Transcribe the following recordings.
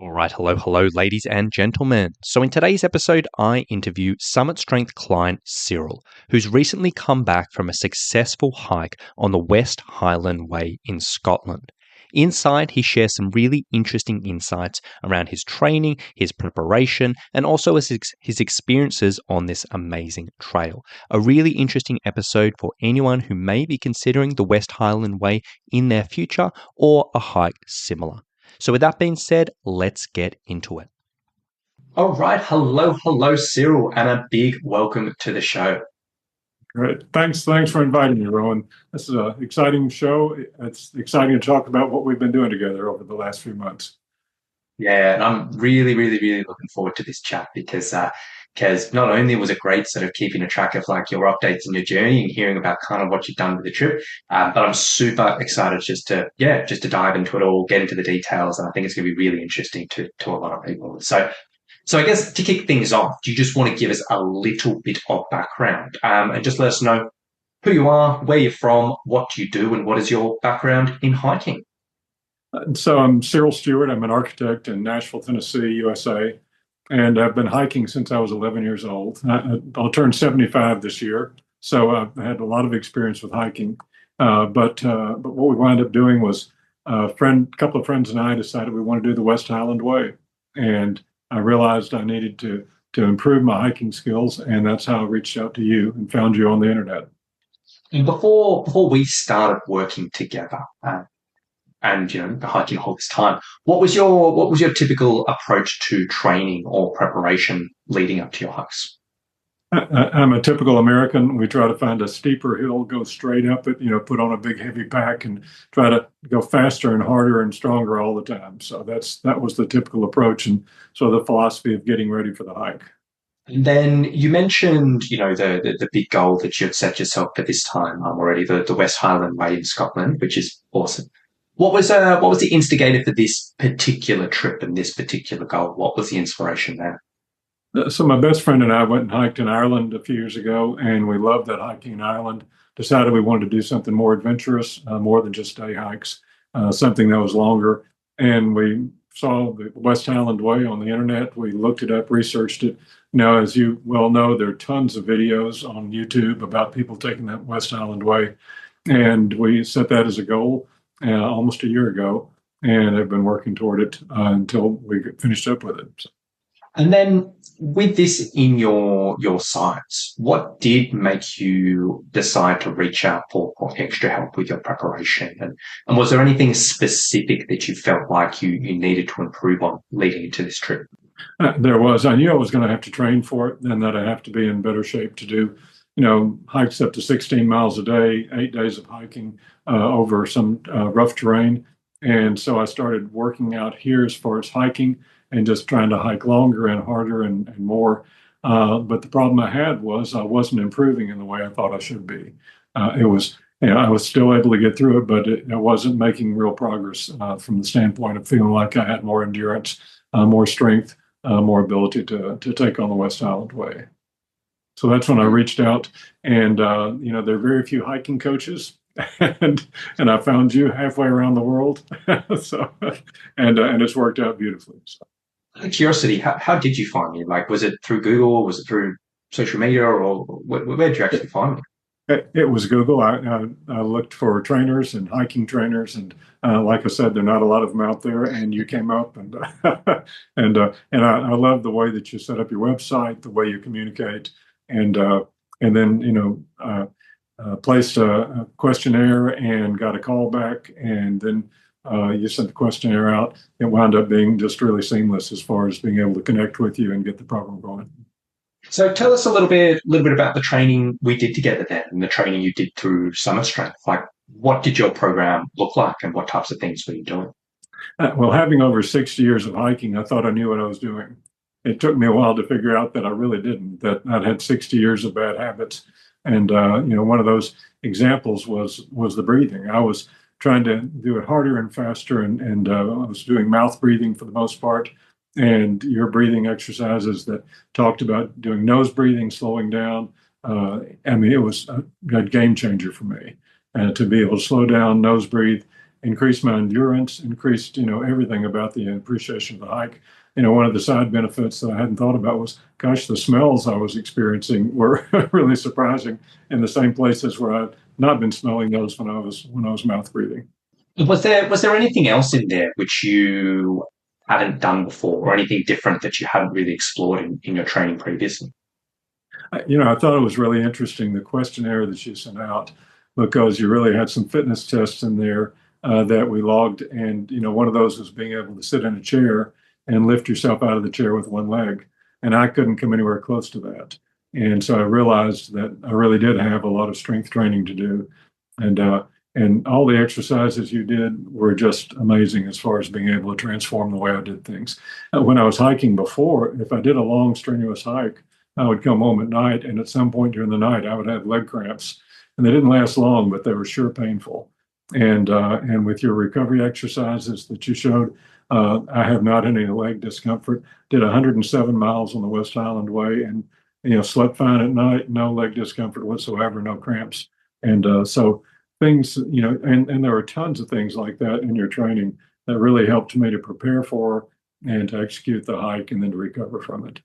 All right, hello, ladies and gentlemen. So in today's episode, I interview Summit Strength client Cyril, who's recently come back from a successful hike on the West Highland Way in Scotland. Inside, he shares some really interesting insights around his training, his preparation, and also his experiences on this amazing trail. A really interesting episode for anyone who may be considering the West Highland Way in their future or a hike similar. So with that being said, let's get into it. All right. Hello, Cyril, and a big welcome to the show. Great. Thanks for inviting me, Rowan. This is an exciting show. It's exciting to talk about what we've been doing together over the last few months. Yeah, and I'm really looking forward to this chat because not only was it great sort of keeping a track of like your updates and your journey and hearing about kind of what you've done with the trip, but I'm super excited just to dive into it all, get into the details, and I think it's going to be really interesting to a lot of people. So I guess to kick things off, do you just want to give us a little bit of background and just let us know who you are, where you're from, what do you do, and what is your background in hiking? So I'm Cyril Stewart. I'm an architect in Nashville, Tennessee, USA, and I've been hiking since I was 11 years old. I'll turn 75 this year, so I've had a lot of experience with hiking. But what we wound up doing was a couple of friends and I decided we want to do the West Highland Way, and I realized I needed to improve my hiking skills, and that's how I reached out to you and found you on the internet. And before we started working together, and hiking all this time, what was your typical approach to training or preparation leading up to your hikes? I'm a typical American. We try to find a steeper hill, go straight up it, put on a big heavy pack and try to go faster and harder and stronger all the time. So that was the typical approach and so the philosophy of getting ready for the hike. And then you mentioned, the big goal that you had set yourself for this time already, the West Highland Way in Scotland, which is awesome. What was the instigator for this particular trip and this particular goal? What was the inspiration there? So my best friend and I went and hiked in Ireland a few years ago, and we loved that hiking in Ireland. Decided we wanted to do something more adventurous, more than just day hikes, something that was longer. And we saw the West Highland Way on the internet. We looked it up, researched it. Now, as you well know, there are tons of videos on YouTube about people taking that West Highland Way. And we set that as a goal almost a year ago, and have been working toward it until we finished up with it. So. And then with this in your sights, what did make you decide to reach out for extra help with your preparation? And was there anything specific that you felt like you needed to improve on leading into this trip? There was. I knew I was going to have to train for it and that I have to be in better shape to do, hikes up to 16 miles a day, 8 days of hiking over some rough terrain. And so I started working out here as far as hiking and just trying to hike longer and harder and more. But the problem I had was I wasn't improving in the way I thought I should be. I was still able to get through it, but it wasn't making real progress from the standpoint of feeling like I had more endurance, more strength, more ability to take on the West Highland Way. So that's when I reached out, and there are very few hiking coaches, and I found you halfway around the world. So and it's worked out beautifully. So. Out of curiosity, how did you find me? Like, was it through Google? Was it through social media, or where did you actually find me? It was Google. I looked for trainers and hiking trainers, and like I said, there are not a lot of them out there. And you came up, and I love the way that you set up your website, the way you communicate, and then placed a questionnaire and got a call back, and then you sent the questionnaire out. It wound up being just really seamless as far as being able to connect with you and get the program going. So tell us a little bit about the training we did together then and the training you did through Summit Strength. Like, what did your program look like and what types of things were you doing? Well, having over 60 years of hiking, I thought I knew what I was doing. It took me a while to figure out that I really didn't, that I'd had 60 years of bad habits. And, one of those examples was the breathing. I was trying to do it harder and faster, and I was doing mouth breathing for the most part. And your breathing exercises that talked about doing nose breathing, slowing down. It was a game changer for me to be able to slow down, nose breathe, increased my endurance, increased, everything about the appreciation of the hike. One of the side benefits that I hadn't thought about was, gosh, the smells I was experiencing were really surprising in the same places where I'd not been smelling those when I was mouth breathing. Was there anything else in there which you hadn't done before, or anything different that you hadn't really explored in your training previously? I thought it was really interesting, the questionnaire that you sent out, because you really had some fitness tests in there that we logged. And, one of those was being able to sit in a chair and lift yourself out of the chair with one leg. And I couldn't come anywhere close to that. And so I realized that I really did have a lot of strength training to do. And all the exercises you did were just amazing as far as being able to transform the way I did things. When I was hiking before, if I did a long, strenuous hike, I would come home at night, and at some point during the night, I would have leg cramps, and they didn't last long, but they were sure painful. And with your recovery exercises that you showed, I have not any leg discomfort. Did 107 miles on the West Highland Way, and slept fine at night, no leg discomfort whatsoever, no cramps. And so things, and there were tons of things like that in your training that really helped me to prepare for and to execute the hike and then to recover from it.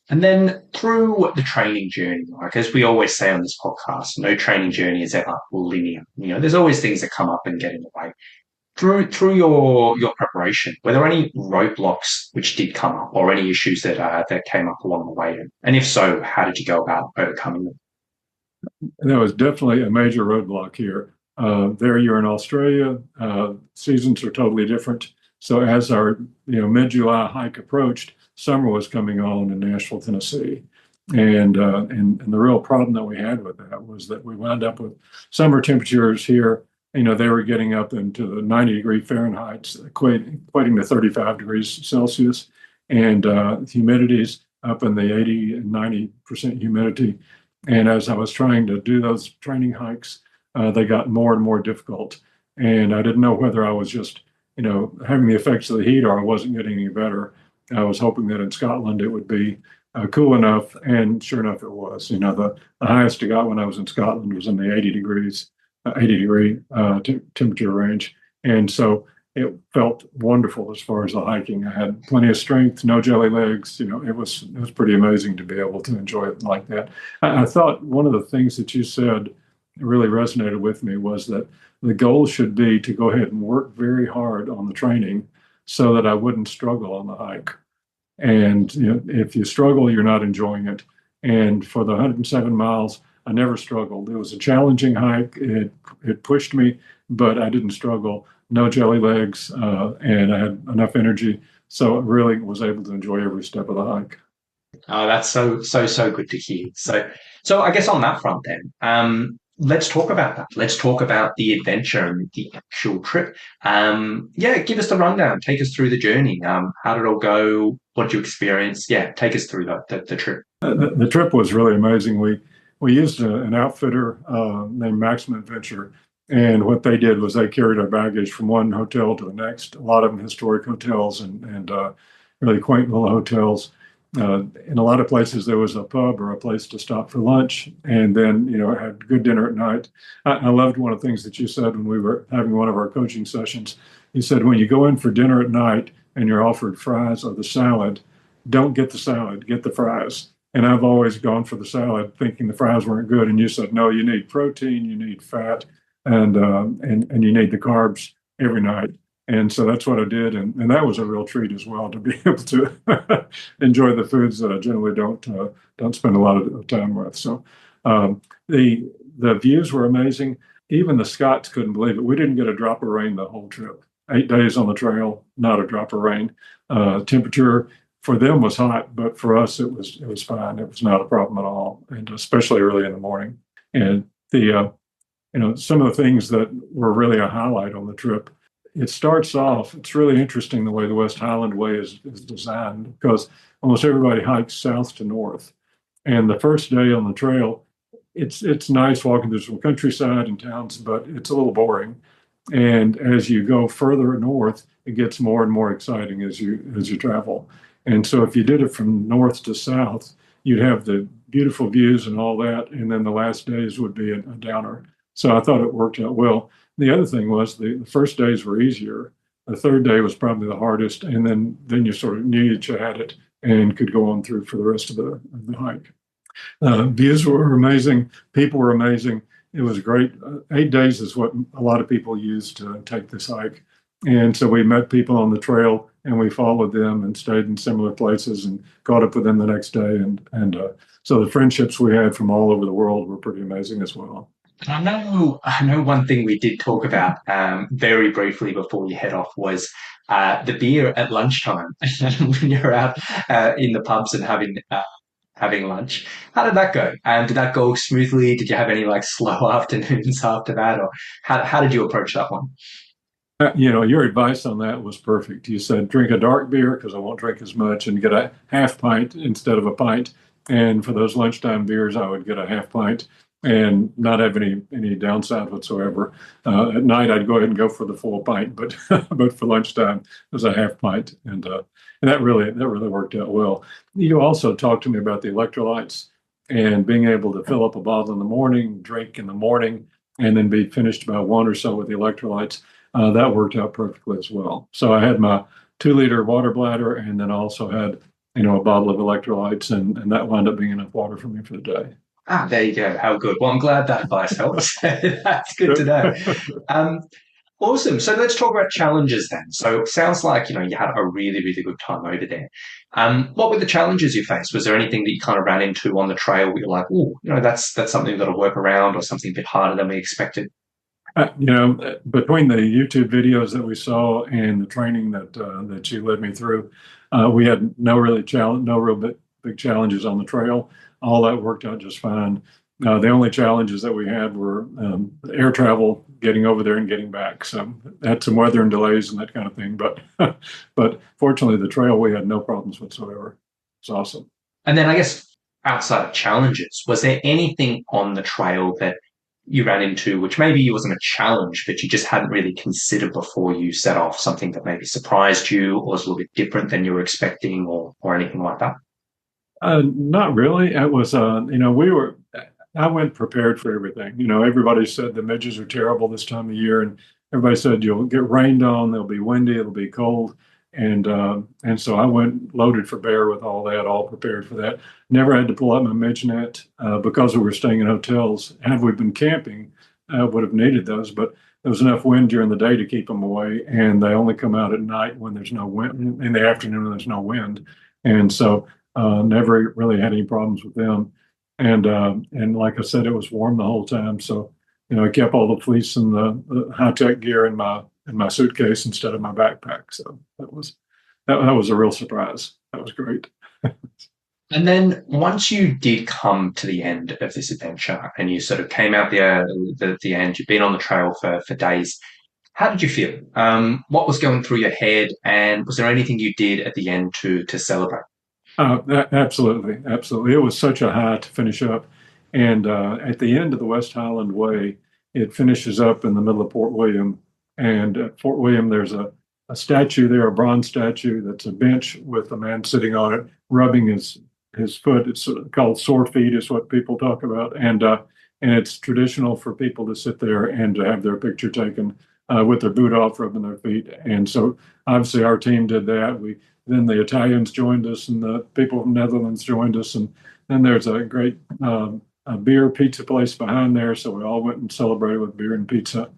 And then through the training journey, like as we always say on this podcast, no training journey is ever linear. There's always things that come up and get in the way. Through your preparation, were there any roadblocks which did come up, or any issues that came up along the way? And if so, how did you go about overcoming them? That was definitely a major roadblock here. There you're in Australia, seasons are totally different. So as our mid-July hike approached, summer was coming on in Nashville, Tennessee. And the real problem that we had with that was that we wound up with summer temperatures here. They were getting up into the 90-degree Fahrenheit, equating to 35 degrees Celsius, and humidities up in the 80 and 90% humidity. And as I was trying to do those training hikes, they got more and more difficult. And I didn't know whether I was just, having the effects of the heat or I wasn't getting any better. I was hoping that in Scotland it would be cool enough, and sure enough, it was. The highest I got when I was in Scotland was in the 80-degree temperature range, and so it felt wonderful as far as the hiking. I had plenty of strength, no jelly legs. It was pretty amazing to be able to enjoy it like that. I thought one of the things that you said really resonated with me was that the goal should be to go ahead and work very hard on the training so that I wouldn't struggle on the hike. And if you struggle, you're not enjoying it. And for the 107 miles, I never struggled. It was a challenging hike. It pushed me, but I didn't struggle. No jelly legs, and I had enough energy. So I really was able to enjoy every step of the hike. Oh, that's so good to hear. So I guess on that front then, let's talk about that. Let's talk about the adventure and the actual trip. Give us the rundown. Take us through the journey. How did it all go? What did you experience? Yeah, take us through the trip. The trip was really amazing. We used an outfitter named Maximum Adventure, and what they did was they carried our baggage from one hotel to the next. A lot of them historic hotels and really quaint little hotels. In a lot of places, there was a pub or a place to stop for lunch, and then had good dinner at night. I loved one of the things that you said when we were having one of our coaching sessions. You said when you go in for dinner at night and you're offered fries or the salad, don't get the salad, get the fries. And I've always gone for the salad, thinking the fries weren't good. And you said no, you need protein, you need fat, and you need the carbs every night. And so that's what I did, and that was a real treat as well, to be able to enjoy the foods that I generally don't spend a lot of time with. So the views were amazing. Even the Scots couldn't believe it. We didn't get a drop of rain the whole trip. 8 days on the trail, not a drop of rain. Temperature for them was hot, but for us it was fine. It was not a problem at all, and especially early in the morning. And the some of the things that were really a highlight on the trip. It starts off, it's really interesting the way the West Highland Way is designed, because almost everybody hikes south to north. And the first day on the trail, it's nice walking through some countryside and towns, but it's a little boring. And as you go further north, it gets more and more exciting as you travel. And so if you did it from north to south, you'd have the beautiful views and all that, and then the last days would be a downer. So I thought it worked out well. the other thing was the first days were easier. The third day was probably the hardest, and then you sort of knew that you had it and could go on through for the rest of the hike. Views were amazing. People were amazing. It was great. 8 days is what a lot of people use to take this hike. And so we met people on the trail and we followed them and stayed in similar places and caught up with them the next day. And so the friendships we had from all over the world were pretty amazing as well. I know one thing we did talk about very briefly before you head off was the beer at lunchtime when you're out in the pubs and having lunch. How did that go? And did that go smoothly? Did you have any like slow afternoons after that, or how did you approach that one? Your advice on that was perfect. You said drink a dark beer because I won't drink as much, and get a half pint instead of a pint. And for those lunchtime beers, I would get a half pint and not have any downside whatsoever. At night, I'd go ahead and go for the full pint, but but for lunchtime, it was a half pint, and that really worked out well. You also talked to me about the electrolytes and being able to fill up a bottle in the morning, drink in the morning, and then be finished by one or so with the electrolytes. That worked out perfectly as well. So I had my 2-liter water bladder, and then also had a bottle of electrolytes, and that wound up being enough water for me for the day. Ah, there you go. How good. Well, I'm glad that advice helps. That's good to know. Awesome. So let's talk about challenges then. So it sounds like, you had a really, really good time over there. What were the challenges you faced? Was there anything that you kind of ran into on the trail where you're like, oh, that's something we've got to work around, or something a bit harder than we expected? Between the YouTube videos that we saw and the training that you led me through, we had no real big challenges on the trail. All that worked out just fine. The only challenges that we had were air travel, getting over there and getting back. So had some weather and delays and that kind of thing. But but fortunately, the trail, we had no problems whatsoever. It's awesome. And then I guess outside of challenges, was there anything on the trail that you ran into which maybe wasn't a challenge, but you just hadn't really considered before you set off, something that maybe surprised you or was a little bit different than you were expecting, or anything like that? Not really. It was, I went prepared for everything. Everybody said the midges are terrible this time of year, and everybody said you'll get rained on, there'll be windy, it'll be cold. And so I went loaded for bear with all that, all prepared for that. Never had to pull out my midge net because we were staying in hotels. Had we been camping, I would have needed those, but there was enough wind during the day to keep them away, and they only come out at night when there's no wind, in the afternoon when there's no wind. And so never really had any problems with them. And like I said, it was warm the whole time. So, I kept all the fleece and the high-tech gear in my suitcase instead of my backpack. So that was a real surprise. That was great. And then once you did come to the end of this adventure and you sort of came out the end, you've been on the trail for days, how did you feel? What was going through your head, and was there anything you did at the end to celebrate? Absolutely. Absolutely. It was such a high to finish up. And at the end of the West Highland Way, it finishes up in the middle of Port William. And at Fort William, there's a statue there, a bronze statue that's a bench with a man sitting on it, rubbing his foot. It's called sore feet, is what people talk about. And it's traditional for people to sit there and to have their picture taken with their boot off, rubbing their feet. And so obviously our team did that. Then the Italians joined us, and the people from the Netherlands joined us. And then there's a great a beer pizza place behind there. So we all went and celebrated with beer and pizza.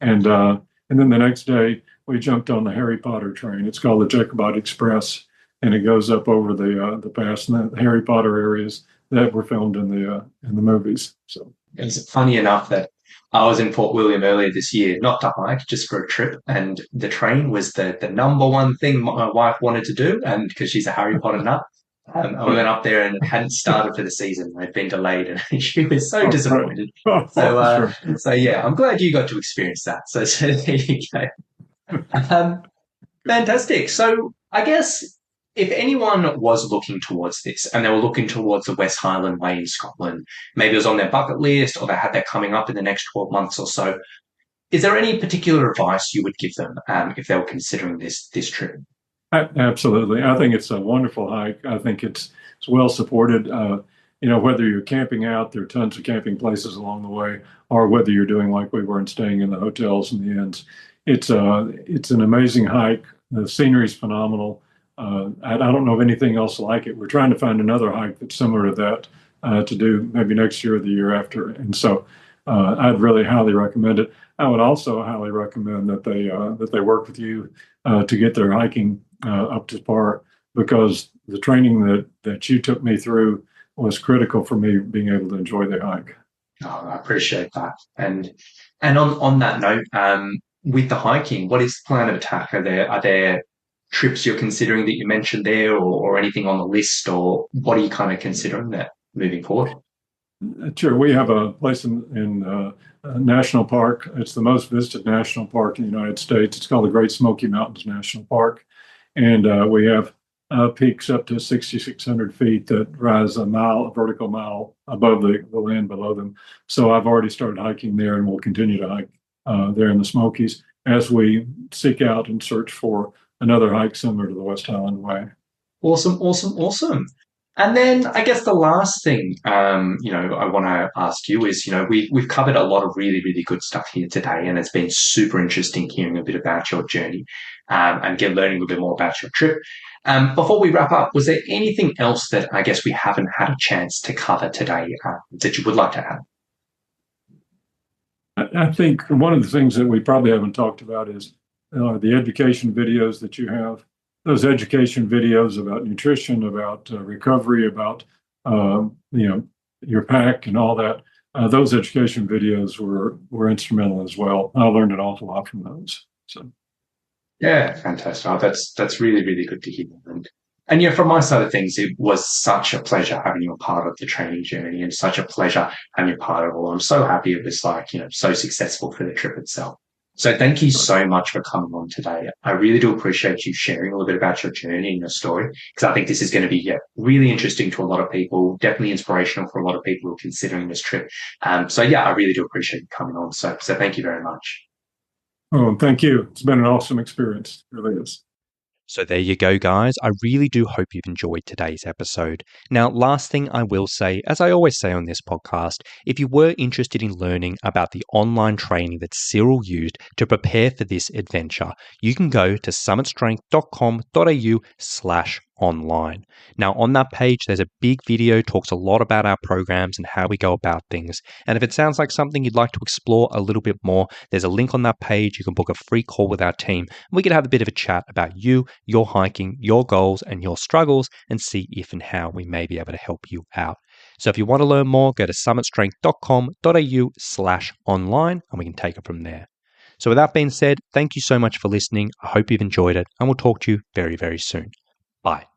And then the next day we jumped on the Harry Potter train. It's called the Jacobite Express, and it goes up over the pass and the Harry Potter areas that were filmed in the movies. So it's funny enough that I was in Port William earlier this year, not to hike, just for a trip, and the train was the number one thing my wife wanted to do, and because she's a Harry Potter nut. I went up there and it hadn't started for the season. They'd been delayed, and she was so disappointed. So yeah, I'm glad you got to experience that. So there you go. Fantastic. So I guess if anyone was looking towards this and they were looking towards the West Highland Way in Scotland, maybe it was on their bucket list or they had that coming up in the next 12 months or so, is there any particular advice you would give them if they were considering this trip? Absolutely. I think it's a wonderful hike. I think it's well supported. whether you're camping out, there are tons of camping places along the way, or whether you're doing like we were and staying in the hotels and the inns. It's an amazing hike. The scenery is phenomenal. I don't know of anything else like it. We're trying to find another hike that's similar to that to do maybe next year or the year after. And so I'd really highly recommend it. I would also highly recommend that they work with you to get their hiking up to par, because the training that you took me through was critical for me being able to enjoy the hike. Oh, I appreciate that. And on that note, with the hiking, what is the plan of attack? Are there trips you're considering that you mentioned there, or anything on the list, or what are you kind of considering there moving forward? Sure, we have a place in National Park. It's the most visited national park in the United States. It's called the Great Smoky Mountains National Park, and we have peaks up to 6,600 feet that rise a vertical mile above the land below them. So I've already started hiking there, and we'll continue to hike there in the Smokies as we seek out and search for another hike similar to the West Highland Way. Awesome, awesome, awesome. And then I guess the last thing, I want to ask you is, we've covered a lot of really, really good stuff here today, and it's been super interesting hearing a bit about your journey, and learning a little bit more about your trip. Before we wrap up, was there anything else that I guess we haven't had a chance to cover today that you would like to add? I think one of the things that we probably haven't talked about is the education videos that you have. Those education videos about nutrition, about recovery, about your pack and all that. Those education videos were instrumental as well. I learned an awful lot from those. So. Yeah, fantastic. Oh, that's really, really good to hear. And from my side of things, it was such a pleasure having you a part of the training journey, and such a pleasure having you part of it all. I'm so happy it was so successful for the trip itself. So thank you so much for coming on today. I really do appreciate you sharing a little bit about your journey and your story, because I think this is going to be really interesting to a lot of people, definitely inspirational for a lot of people who are considering this trip. I really do appreciate you coming on. So thank you very much. Oh, thank you. It's been an awesome experience. It really is. So there you go, guys. I really do hope you've enjoyed today's episode. Now, last thing I will say, as I always say on this podcast, if you were interested in learning about the online training that Cyril used to prepare for this adventure, you can go to summitstrength.com.au/online. Now, on that page, there's a big video, talks a lot about our programs and how we go about things. And if it sounds like something you'd like to explore a little bit more, there's a link on that page. You can book a free call with our team. We can have a bit of a chat about you, your hiking, your goals, and your struggles, and see if and how we may be able to help you out. So if you want to learn more, go to summitstrength.com.au/online, and we can take it from there. So with that being said, thank you so much for listening. I hope you've enjoyed it, and we'll talk to you very, very soon. Bye.